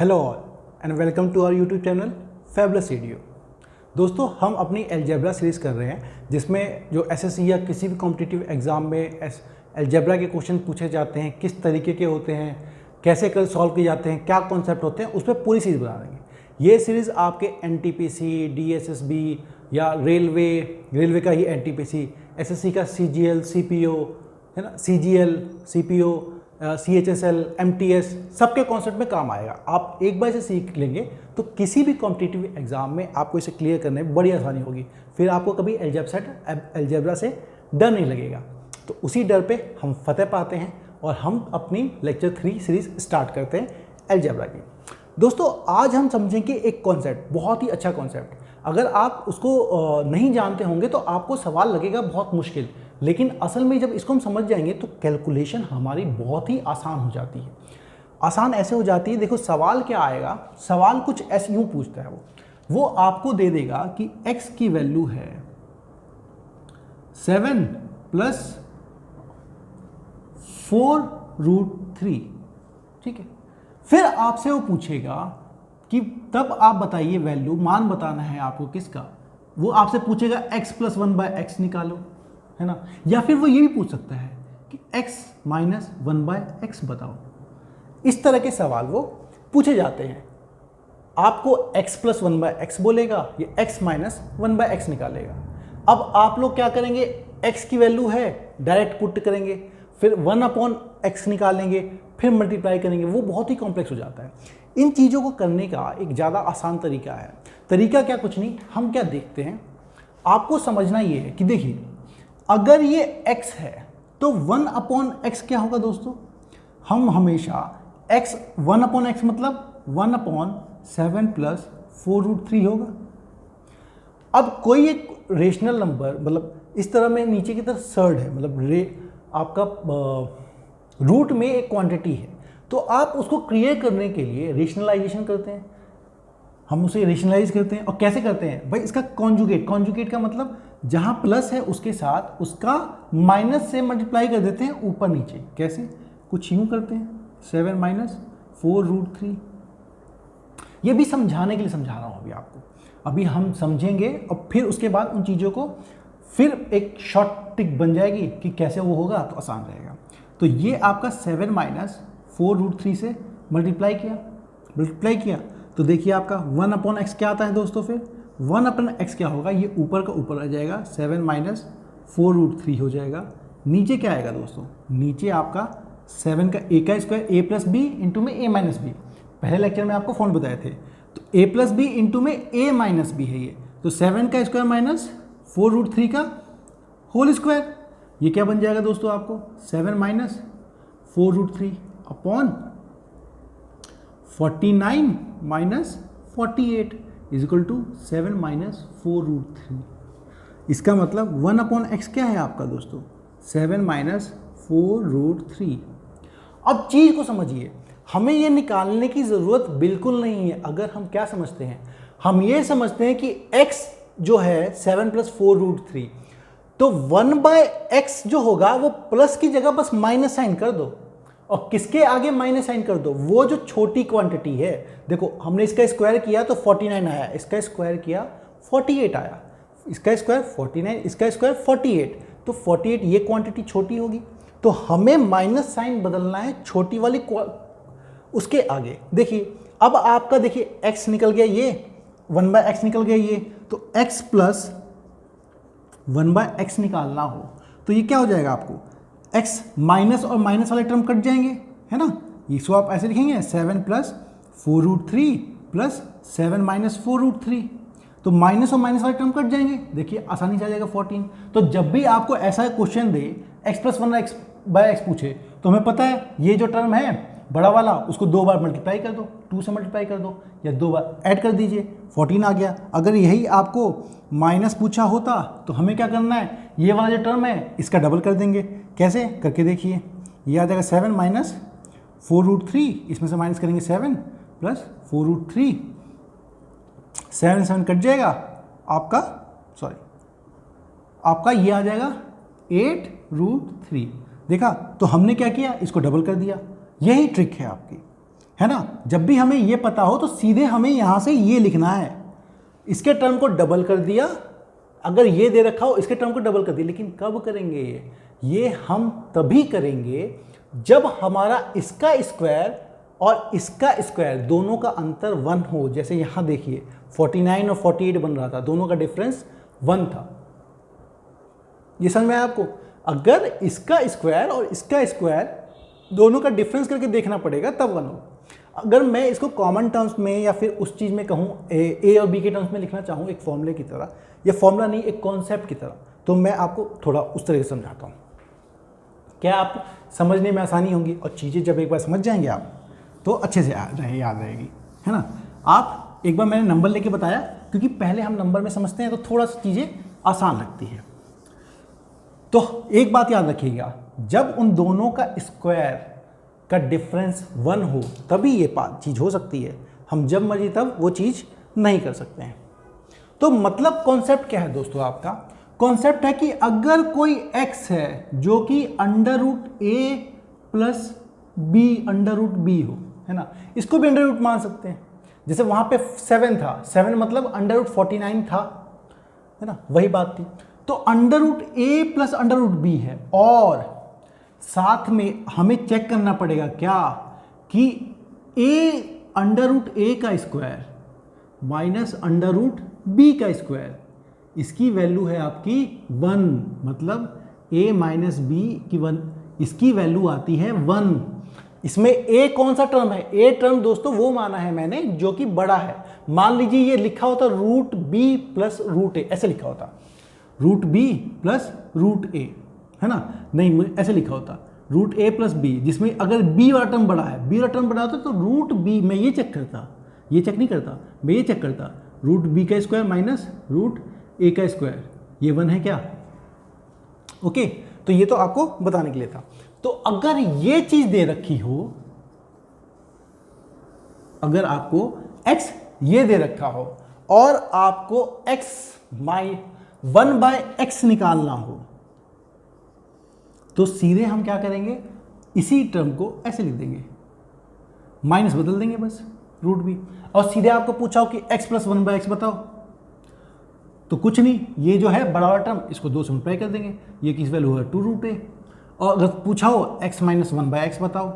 Hello all and welcome to our YouTube channel fabulous video. दोस्तों, हम अपनी algebra series कर रहे हैं जिसमें जो एसएससी या किसी भी कॉम्पिटिटिव एग्जाम में अलजेब्रा के क्वेश्चन पूछे जाते हैं, किस तरीके के होते हैं, कैसे कर सॉल्व किए जाते हैं, क्या कॉन्सेप्ट होते हैं, उस पर पूरी सीरीज़ बना देंगे। ये सीरीज़ आपके एनटीपीसी, डीएसएसबी या रेलवे का ही एनटीपीसी, एसएससी का सीजीएल, सीपीओ है ना, सीजीएल, सीपीओ, सीएचएसएल, एमटीएस सबके कॉन्सेप्ट में काम आएगा। आप एक बार इसे सीख लेंगे तो किसी भी कॉम्पिटिटिव एग्जाम में आपको इसे क्लियर करने में बड़ी आसानी होगी। फिर आपको कभी अलजेब्रा से डर नहीं लगेगा। तो उसी डर पे हम फतेह पाते हैं और हम अपनी लेक्चर 3 सीरीज स्टार्ट करते हैं अलजेब्रा की। दोस्तों, आज हम समझेंगे एक कॉन्सेप्ट, बहुत ही अच्छा कॉन्सेप्ट। अगर आप उसको नहीं जानते होंगे तो आपको सवाल लगेगा बहुत मुश्किल, लेकिन असल में जब इसको हम समझ जाएंगे तो कैलकुलेशन हमारी बहुत ही आसान हो जाती है। आसान ऐसे हो जाती है, देखो सवाल क्या आएगा, सवाल कुछ ऐसे यूँ पूछता है, वो आपको दे देगा कि x की वैल्यू है 7 + 4√3, ठीक है। फिर आपसे वो पूछेगा कि तब आप बताइए वैल्यू, मान बताना है आपको किसका। वो आपसे पूछेगा x + 1/x निकालो, है ना। या फिर वो ये भी पूछ सकता है कि x - 1/x बताओ। इस तरह के सवाल वो पूछे जाते हैं। आपको x + 1/x बोलेगा, ये x - 1/x निकालेगा। अब आप लोग क्या करेंगे, x की वैल्यू है डायरेक्ट पुट करेंगे, फिर 1/x निकालेंगे, फिर मल्टीप्लाई करेंगे। वो बहुत ही कॉम्प्लेक्स हो जाता है। इन चीज़ों को करने का एक ज़्यादा आसान तरीका है। तरीका क्या, कुछ नहीं, हम क्या देखते हैं, आपको समझना ये है कि देखिए, अगर ये x है तो 1/x क्या होगा दोस्तों। हम हमेशा x 1/x मतलब 1/7 + 4√3 होगा। अब कोई एक रेशनल नंबर, मतलब इस तरह में नीचे की तरफ सर्ड है, मतलब आपका रूट में एक क्वांटिटी है, तो आप उसको क्लियर करने के लिए रेशनलाइजेशन करते हैं। हम उसे रेशनलाइज करते हैं। और कैसे करते हैं भाई, इसका कॉन्जुगेट का मतलब जहां प्लस है उसके साथ उसका माइनस से मल्टीप्लाई कर देते हैं ऊपर नीचे। कैसे, कुछ यूं करते हैं, 7 - 4√3। ये भी समझाने के लिए समझा रहा हूं अभी आपको। अभी हम समझेंगे और फिर उसके बाद उन चीज़ों को फिर एक शॉर्ट ट्रिक बन जाएगी कि कैसे वो होगा, तो आसान रहेगा। तो ये आपका 7 - 4√3 से मल्टीप्लाई किया तो देखिए आपका 1/x क्या आता है दोस्तों। फिर 1/x क्या होगा, ये ऊपर का ऊपर आ जाएगा, 7 - 4√3 हो जाएगा। नीचे क्या आएगा दोस्तों, नीचे आपका 7 का a का स्क्वायर, a + b इंटू में a - b। पहले लेक्चर में आपको फॉर्मूला बताए थे, तो a + b इंटू में a - b है ये। तो 7 का स्क्वायर माइनस 4√3 का होल स्क्वायर, ये क्या बन जाएगा दोस्तों आपको, 7 - 4√3 अपॉन 49 - 48 इक्वल टू 7 - 4√3। इसका मतलब 1/x क्या है आपका दोस्तों, 7 - 4√3। अब चीज़ को समझिए, हमें ये निकालने की ज़रूरत बिल्कुल नहीं है। अगर हम क्या समझते हैं, हम ये समझते हैं कि x जो है 7 + 4√3, तो 1/x जो होगा वो प्लस की जगह बस माइनस साइन कर दो, और किसके आगे माइनस साइन कर दो, वो जो छोटी क्वांटिटी है। देखो, हमने इसका स्क्वायर किया तो 49 आया, इसका स्क्वायर किया 48 आया, इसका स्क्वायर 49, इसका स्क्वायर 48, तो 48 ये क्वांटिटी छोटी होगी, तो हमें माइनस साइन बदलना है छोटी वाली उसके आगे। देखिए, अब आपका देखिए x निकल गया, ये 1/x निकल गया ये, तो x + 1/x निकालना हो तो ये क्या हो जाएगा आपको, x माइनस और माइनस वाले टर्म कट जाएंगे, है ना। इसको आप ऐसे लिखेंगे 7 + 4√3 + 7 - 4√3, तो माइनस और माइनस वाले टर्म कट जाएंगे। देखिए आसानी से आ जाएगा 14। तो जब भी आपको ऐसा क्वेश्चन दे, x + 1/x पूछे, तो हमें पता है ये जो टर्म है बड़ा वाला, उसको 2 बार मल्टीप्लाई कर दो, 2 से मल्टीप्लाई कर दो, या 2 बार ऐड कर दीजिए, 14 आ गया। अगर यही आपको माइनस पूछा होता तो हमें क्या करना है, ये वाला जो टर्म है इसका डबल कर देंगे। कैसे करके देखिए, ये आ जाएगा 7 - 4√3, इसमें से माइनस करेंगे 7 + 4√3, 7 कट जाएगा आपका, आपका ये आ जाएगा 8√3। देखा, तो हमने क्या किया, इसको डबल कर दिया। यही ट्रिक है आपकी, है ना। जब भी हमें ये पता हो तो सीधे हमें यहाँ से ये लिखना है, इसके टर्म को डबल कर दिया, अगर ये दे रखा हो इसके टर्म को डबल कर दिया। लेकिन कब करेंगे ये हम तभी करेंगे जब हमारा इसका स्क्वायर और इसका स्क्वायर दोनों का अंतर 1 हो। जैसे यहाँ देखिए 49 और 48 बन रहा था, दोनों का डिफरेंस 1 था। ये समझ में आया आपको? अगर इसका स्क्वायर और इसका स्क्वायर दोनों का डिफरेंस करके देखना पड़ेगा तब 1 हो। अगर मैं इसको कॉमन टर्म्स में या फिर उस चीज़ में कहूँ ए और बी के टर्म्स में लिखना चाहूँ एक फॉर्मूले की तरह, या फॉर्मूला नहीं एक कॉन्सेप्ट की तरह, तो मैं आपको थोड़ा उस तरह से समझाता हूँ। क्या आप समझने में आसानी होगी, और चीज़ें जब एक बार समझ जाएंगे आप तो अच्छे से याद रहेगी, है ना। आप एक बार मैंने नंबर लेके बताया, क्योंकि पहले हम नंबर में समझते हैं तो थोड़ा सा चीज़ें आसान लगती है। तो एक बात याद रखिएगा, जब उन दोनों का स्क्वायर का डिफरेंस 1 हो तभी ये चीज़ हो सकती है, हम जब मर्जी तब वो चीज़ नहीं कर सकते हैं। तो मतलब कॉन्सेप्ट क्या है दोस्तों? आपका कॉन्सेप्ट है कि अगर कोई x है जो कि under root A plus B under root B हो, है ना, इसको भी अंडर रूट मान सकते हैं। जैसे वहाँ पे 7 था, 7 मतलब अंडर रूट 49 था, है ना, वही बात थी। तो under root A plus under root B है, और साथ में हमें चेक करना पड़ेगा क्या कि ए अंडर रूट ए का square minus under root B का स्क्वायर, इसकी वैल्यू है आपकी 1, मतलब a माइनस बी की 1, इसकी वैल्यू आती है 1। इसमें a कौन सा टर्म है? a टर्म दोस्तों वो माना है मैंने जो कि बड़ा है। मान लीजिए ये लिखा होता रूट बी प्लस रूट ए, ऐसे लिखा होता रूट बी प्लस रूट ए, है ना, नहीं ऐसे लिखा होता रूट ए प्लस बी, जिसमें अगर बी वाला टर्म बड़ा है, बी वाला टर्म बड़ा होता तो रूट बी, मैं ये चेक करता, ये चेक नहीं करता, मैं ये चेक करता रूट बी का स्क्वायर माइनस रूट ए का स्क्वायर, ये 1 है क्या? ओके, तो ये तो आपको बताने के लिए था। तो अगर ये चीज दे रखी हो, अगर आपको x ये दे रखा हो और आपको x 1/x निकालना हो, तो सीधे हम क्या करेंगे, इसी टर्म को ऐसे लिख देंगे, माइनस बदल देंगे बस रूट बी, और सीधे आपको पूछा हो कि x प्लस 1/x बताओ, तो कुछ नहीं, ये जो है बड़ा वाला टर्म इसको 2 से मल्टीप्लाई कर देंगे, ये किस वैल्यू है 2 रूट ए, और अगर पूछा हो x माइनस 1/x बताओ,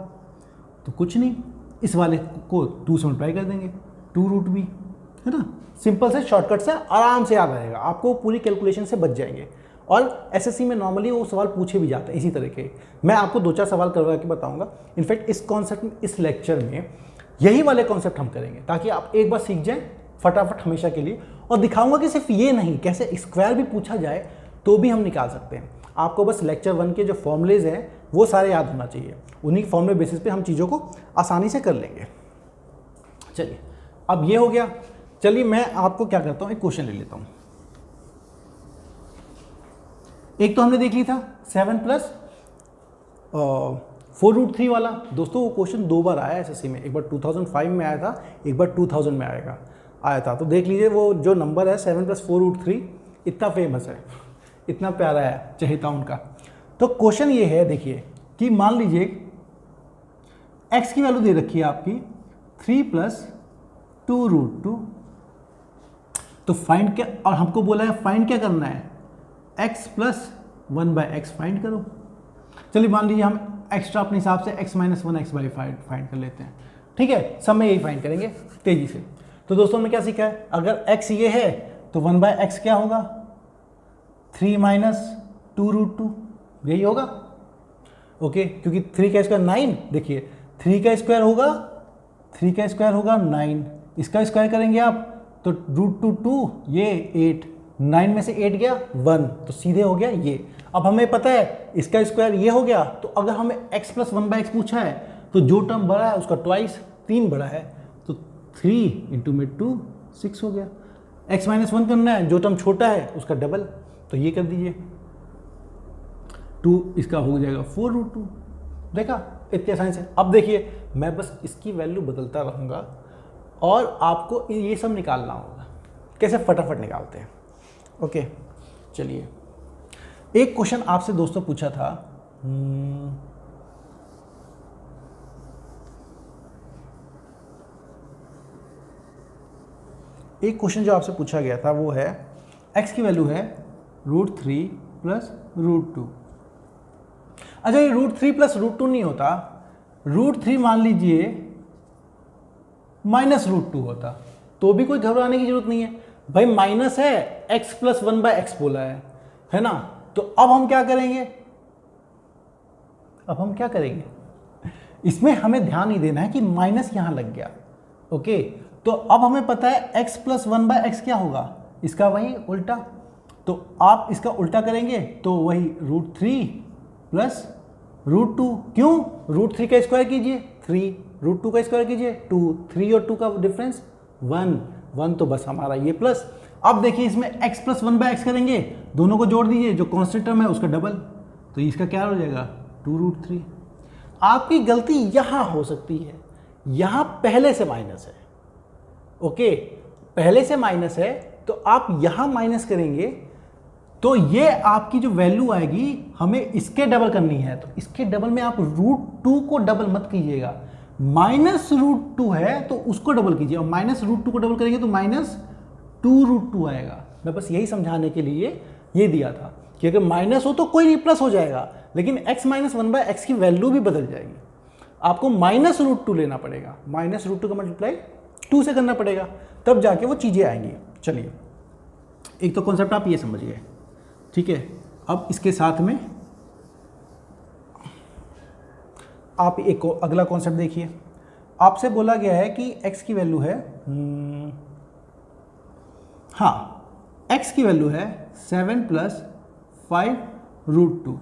तो कुछ नहीं, इस वाले को 2 से मल्टीप्लाई कर देंगे 2 रूट बी, है ना। सिंपल से शॉर्टकट से आराम से याद रहेगा, आपको पूरी कैलकुलेशन से बच जाएंगे। और एसएससी में नॉर्मली वो सवाल पूछे भी जाते हैं इसी तरह के, मैं आपको 2-4 सवाल करवा के बताऊंगा। इनफैक्ट इस कॉन्सेप्ट में, इस लेक्चर में यही वाले कॉन्सेप्ट हम करेंगे, ताकि आप एक बार सीख जाएं फटाफट हमेशा के लिए, और दिखाऊंगा कि सिर्फ ये नहीं, कैसे स्क्वायर भी पूछा जाए तो भी हम निकाल सकते हैं। आपको बस लेक्चर 1 के जो फॉर्मूलेज हैं वो सारे याद होना चाहिए, उन्हीं के फॉर्मूले बेसिस पे हम चीज़ों को आसानी से कर लेंगे। चलिए, अब ये हो गया। चलिए मैं आपको क्या करता हूँ, एक क्वेश्चन ले लेता हूँ। एक तो हमने देख ली था 7 प्लस 4 रूट 3 वाला। दोस्तों वो क्वेश्चन 2 बार आया एसएससी में, एक बार 2005 में आया था, एक बार 2000 में आया था। तो देख लीजिए वो जो नंबर है 7 प्लस 4 रूट 3 इतना फेमस है, इतना प्यारा है चहेता उनका। तो क्वेश्चन ये है, देखिए कि मान लीजिए x की वैल्यू दे रखी है आपकी 3 प्लस 2 रूट 2, तो फाइंड क्या, और हमको बोला है फाइंड क्या करना है, x प्लस 1/x फाइंड करो। चलिए मान लीजिए हम एक्स्ट्रा अपने हिसाब से x minus 1x by find कर लेते हैं, ठीक है, सब में यही फाइंड करेंगे तेजी से। तो दोस्तों हमने क्या सीखा है, अगर x ये है तो 1/x क्या होगा, 3 माइनस 2 रूट 2, यही होगा। ओके, क्योंकि 3 का स्क्वायर 9, देखिए 3 का स्क्वायर होगा 9, इसका स्क्वायर करेंगे आप तो रूट 2, ये 8, 9 में से 8 गया 1, तो सीधे हो गया ये। अब हमें पता है इसका स्क्वायर ये हो गया, तो अगर हमें x प्लस 1/x पूछा है तो जो टर्म बड़ा है उसका ट्वाइस 3 बड़ा है, तो 3 इंटू में 2 6 हो गया। x माइनस 1 करना है, जो टर्म छोटा है उसका डबल, तो ये कर दीजिए 2, इसका हो जाएगा 4 रूट 2। देखा इतनी आसानी से। अब देखिए मैं बस इसकी वैल्यू बदलता रहूँगा और आपको ये सब निकालना होगा, कैसे फटाफट निकालते हैं। ओके, चलिए एक क्वेश्चन आपसे दोस्तों पूछा था, एक क्वेश्चन जो आपसे पूछा गया था वो है x की वैल्यू है √3 प्लस √2। अच्छा, ये √3 प्लस √2 नहीं होता, √3 मान लीजिए माइनस √2 होता तो भी कोई घबराने की जरूरत नहीं है भाई, माइनस है, x प्लस 1/x बोला है ना। तो अब हम क्या करेंगे, इसमें हमें ध्यान नहीं देना है कि माइनस यहां लग गया। ओके, तो अब हमें पता है x प्लस 1/x क्या होगा, इसका वही उल्टा। तो आप इसका उल्टा करेंगे तो वही √3 प्लस √2। क्यों, √3 का स्क्वायर कीजिए 3, √2 का स्क्वायर कीजिए 2, 3 और 2 का डिफरेंस 1 तो बस हमारा ये प्लस। अब देखिए इसमें x प्लस 1/x करेंगे, दोनों को जोड़ दीजिए, जो कांस्टेंट टर्म है उसका डबल, तो इसका क्या हो जाएगा 2√3। आपकी गलती यहां हो सकती है, यहां पहले से माइनस है। ओके, पहले से माइनस है तो आप यहां माइनस करेंगे तो ये आपकी जो वैल्यू आएगी हमें इसके डबल करनी है, तो इसके डबल में आप √2 को डबल मत कीजिएगा, माइनस √2 है तो उसको डबल कीजिए, और माइनस √2 को डबल करेंगे तो माइनस 2√2 आएगा। मैं बस यही समझाने के लिए ये दिया था कि अगर माइनस हो तो कोई नहीं, प्लस हो जाएगा, लेकिन x माइनस 1/x की वैल्यू भी बदल जाएगी। आपको माइनस √2 लेना पड़ेगा, माइनस √2 का मल्टीप्लाई 2 से करना पड़ेगा, तब जाके वो चीज़ें आएंगी। चलिए, एक तो कॉन्सेप्ट आप ये समझ गए, ठीक है। अब इसके साथ में आप एक अगला कॉन्सेप्ट देखिए। आपसे बोला गया है कि x की वैल्यू है x की वैल्यू है 7 प्लस 5√2।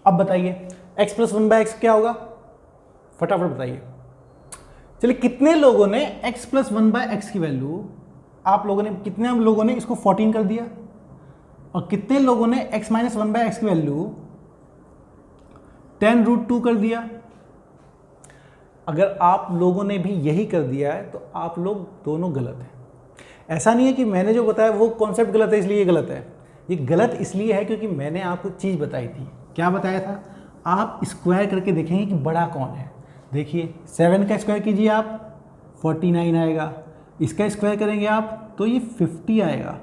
अब बताइए x प्लस 1/x क्या होगा, फटाफट बताइए। चलिए, कितने लोगों ने x प्लस 1/x की वैल्यू, कितने लोगों ने इसको 14 कर दिया, और कितने लोगों ने x माइनस 1/x की वैल्यू 10√2 कर दिया। अगर आप लोगों ने भी यही कर दिया है तो आप लोग दोनों गलत हैं। ऐसा नहीं है कि मैंने जो बताया वो कॉन्सेप्ट गलत है इसलिए ये गलत है, ये गलत इसलिए है क्योंकि मैंने आपको चीज़ बताई थी। क्या बताया था, आप स्क्वायर करके देखेंगे कि बड़ा कौन है। देखिए 7 का स्क्वायर कीजिए आप 49 आएगा, इसका स्क्वायर करेंगे आप तो ये 50 आएगा,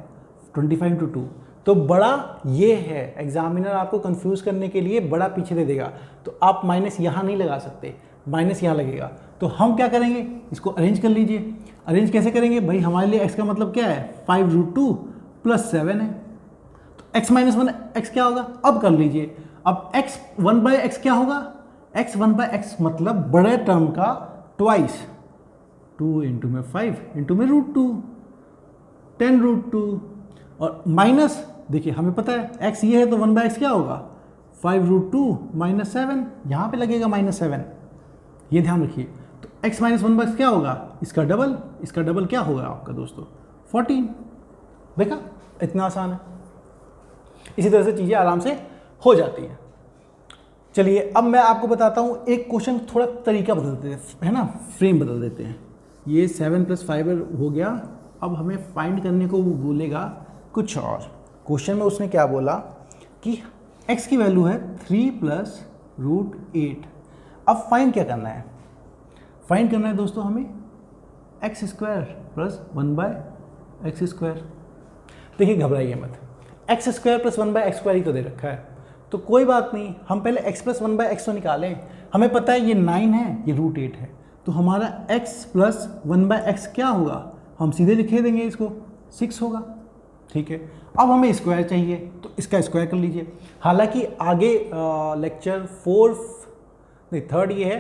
25 × 2, तो बड़ा ये है। एग्जामिनर आपको कंफ्यूज करने के लिए बड़ा पीछे दे देगा, तो आप माइनस यहाँ नहीं लगा सकते, माइनस यहाँ लगेगा। तो हम क्या करेंगे, इसको अरेंज कर लीजिए। अरेंज कैसे करेंगे भाई, हमारे लिए x का मतलब क्या है 5√2 प्लस 7 है, तो x माइनस 1x क्या होगा, अब कर लीजिए। अब x 1/x क्या होगा, x 1/x मतलब बड़े टर्म का ट्वाइस, 2 इंटू में 5 इंटू में √2 10√2, और माइनस देखिए हमें पता है x ये है तो 1/x क्या होगा 5√2 माइनस 7, यहाँ पे लगेगा -7, ये ध्यान रखिए। तो x माइनस 1/x क्या होगा, इसका डबल क्या होगा आपका दोस्तों 14। देखा, इतना आसान है। इसी तरह से चीज़ें आराम से हो जाती हैं। चलिए, अब मैं आपको बताता हूँ एक क्वेश्चन, थोड़ा तरीका बदल देते हैं, है ना, फ्रेम बदल देते हैं। ये 7 + 5 हो गया। अब हमें फाइंड करने को वो बोलेगा कुछ और। क्वेश्चन में उसने क्या बोला कि x की वैल्यू है 3 + √8। अब फाइंड क्या करना है, फाइंड करना है दोस्तों हमें x² + 1/x²। देखिए घबराइए मत, x² + 1/x² ही तो दे रखा है, तो कोई बात नहीं, हम पहले x + 1/x तो निकालें। हमें पता है ये 9 है, ये √8 है, तो हमारा x + 1/x क्या होगा, हम सीधे लिखे देंगे इसको 6 होगा। ठीक है, अब हमें स्क्वायर चाहिए तो इसका स्क्वायर कर लीजिए। हालांकि आगे लेक्चर 3rd ये है,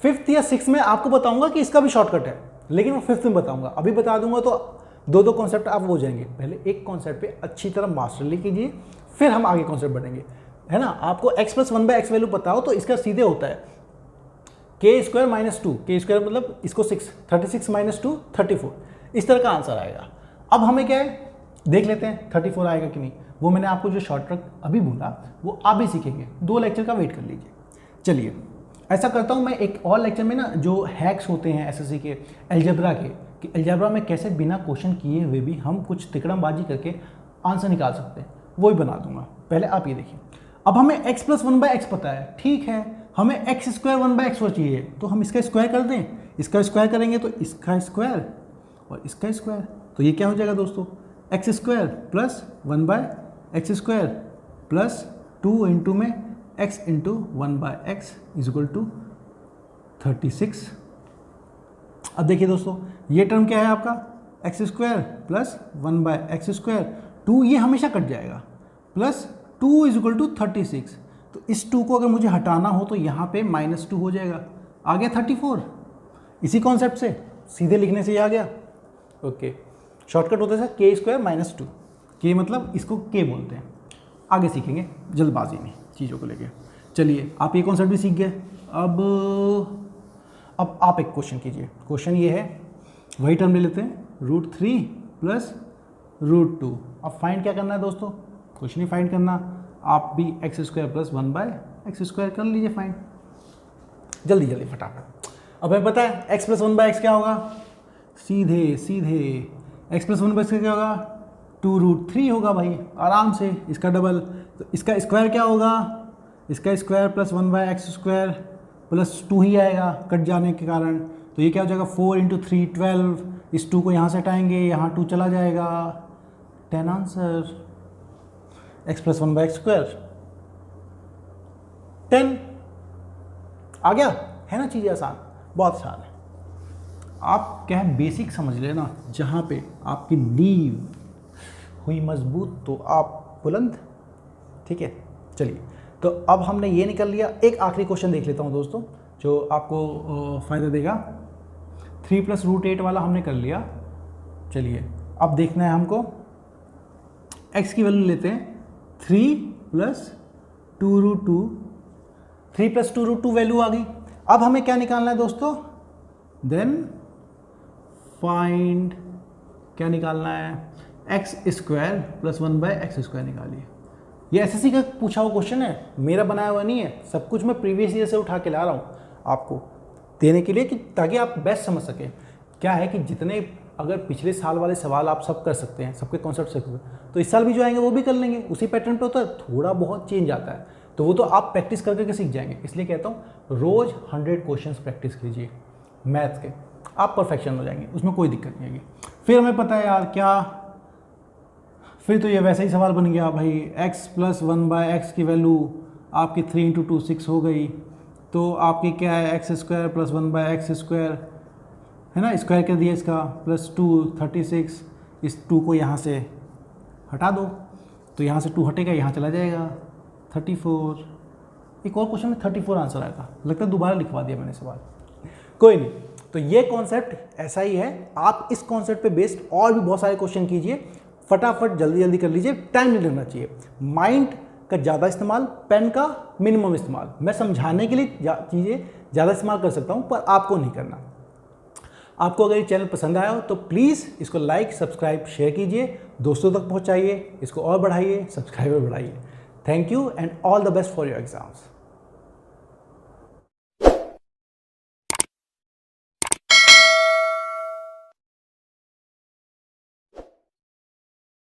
5th या 6th में आपको बताऊंगा कि इसका भी शॉर्टकट है, लेकिन वो 5th में बताऊंगा। अभी बता दूंगा तो दो कॉन्सेप्ट आप हो जाएंगे। पहले एक कॉन्सेप्ट पे अच्छी तरह मास्टरली कीजिए, फिर हम आगे कॉन्सेप्ट बढ़ेंगे, है ना। आपको x + 1/x वैल्यू पता हो तो इसका सीधे होता है k² - 2, k² मतलब इसको 6, 36 - 2 34, इस तरह का आंसर आएगा। अब हमें क्या है देख लेते हैं 34 आएगा कि नहीं। वो मैंने आपको जो शॉर्टकट अभी बोला वो आप भी सीखेंगे, 2 लेक्चर का वेट कर लीजिए। चलिए ऐसा करता हूँ मैं, एक और लेक्चर में ना जो हैक्स होते हैं एसएससी के अलजेब्रा के, कि अलजेब्रा में कैसे बिना क्वेश्चन किए हुए भी हम कुछ तिकड़मबाजी करके आंसर निकाल सकते हैं, वो ही बना दूंगा। पहले आप ये देखिए, अब हमें x + 1/x पता है, ठीक है, हमें x² 1/x चाहिए, तो हम इसका स्क्वायर कर दें। इसका स्क्वायर करेंगे तो इसका स्क्वायर और इसका स्क्वायर, तो ये क्या हो जाएगा दोस्तों, x square plus 1/x² plus 2 into में x into 1/x is equal to 36। अब देखिए दोस्तों, ये टर्म क्या है आपका, x² प्लस 1/x², 2 ये हमेशा कट जाएगा, प्लस 2 इज इक्वल टू 36। तो इस 2 को अगर मुझे हटाना हो तो यहाँ पे -2 हो जाएगा, आ गया 34। इसी कॉन्सेप्ट से सीधे लिखने से ये आ गया। ओके, शॉर्टकट होता है सर k² - 2, k मतलब इसको k बोलते हैं। आगे सीखेंगे जल्दबाजी में चीज़ों को लेके। चलिए, आप ये कॉन्सेप्ट भी सीख गए। अब आप एक क्वेश्चन कीजिए। क्वेश्चन ये है, वही टर्म ले लेते हैं, √3 प्लस √2। अब फाइंड क्या करना है दोस्तों, कुछ नहीं फाइंड करना, आप भी x² प्लस 1/x² कर लीजिए फाइंड, जल्दी जल्दी फटाफट। अब हमें पता है x प्लस 1/x क्या होगा, सीधे x प्लस 1/x क्या होगा, 2√3 होगा भाई, आराम से। इसका डबल, तो इसका स्क्वायर क्या होगा, इसका स्क्वायर प्लस 1/x² प्लस 2 ही आएगा कट जाने के कारण। तो ये क्या हो जाएगा, 4 × 3 12। इस 2 को यहाँ से हटाएंगे, यहाँ 2 चला जाएगा, 10 आंसर। x प्लस 1/x², 10 आ गया, है ना। चीज़ें आसान, बहुत आसान है। आप क्या है, बेसिक समझ लेना, जहाँ पे आपकी नींव हुई मजबूत तो आप बुलंद। ठीक है, चलिए, तो अब हमने ये निकल लिया। एक आखिरी क्वेश्चन देख लेता हूँ दोस्तों, जो आपको फ़ायदा देगा। 3 प्लस √8 वाला हमने कर लिया। चलिए, अब देखना है हमको, x की वैल्यू लेते हैं 3 प्लस 2√2। 3 प्लस 2√2 वैल्यू आ गई। अब हमें क्या निकालना है दोस्तों, देन फाइंड, क्या निकालना है, x² प्लस 1/x² निकालिए। ये एसएससी का पूछा हुआ क्वेश्चन है, मेरा बनाया हुआ नहीं है, सब कुछ मैं प्रीवियस ईयर से उठा के ला रहा हूँ आपको देने के लिए, कि ताकि आप बेस्ट समझ सकें। क्या है कि जितने अगर पिछले साल वाले सवाल आप सब कर सकते हैं, सबके कॉन्सेप्ट से, तो इस साल भी जो आएंगे वो भी कर लेंगे, उसी पैटर्न पे होता है। थोड़ा बहुत चेंज आता है तो वो तो आप प्रैक्टिस कर करके सीख जाएंगे। इसलिए कहता हूँ रोज़ 100 क्वेश्चंस प्रैक्टिस कीजिए मैथ्स के, आप परफेक्शन हो जाएंगे, उसमें कोई दिक्कत नहीं आएगी। फिर हमें पता है यार क्या, फिर तो ये वैसा ही सवाल बन गया भाई, x प्लस 1/x की वैल्यू आपकी 3 × 2 6 हो गई, तो आपकी क्या है, x² प्लस 1/x², है ना, स्क्वायर कर दिया इसका, प्लस 2 36। इस 2 को यहाँ से हटा दो, तो यहाँ से 2 हटेगा, यहाँ चला जाएगा 34। एक और क्वेश्चन में 34 आंसर आया था, लगता है दोबारा लिखवा दिया मैंने सवाल, कोई नहीं। तो ये कॉन्सेप्ट ऐसा ही है, आप इस कॉन्सेप्ट पे बेस्ड और भी बहुत सारे क्वेश्चन कीजिए, फटाफट जल्दी जल्दी कर लीजिए, टाइम नहीं लगना चाहिए। माइंड का ज़्यादा इस्तेमाल, पेन का मिनिमम इस्तेमाल। मैं समझाने के लिए चीज़ें ज़्यादा इस्तेमाल कर सकता हूँ, पर आपको नहीं करना। आपको अगर ये चैनल पसंद आया हो तो प्लीज़ इसको लाइक, सब्सक्राइब, शेयर कीजिए, दोस्तों तक पहुँचाइए, इसको और बढ़ाइए, सब्सक्राइबर बढ़ाइए। Thank you and all the best for your exams.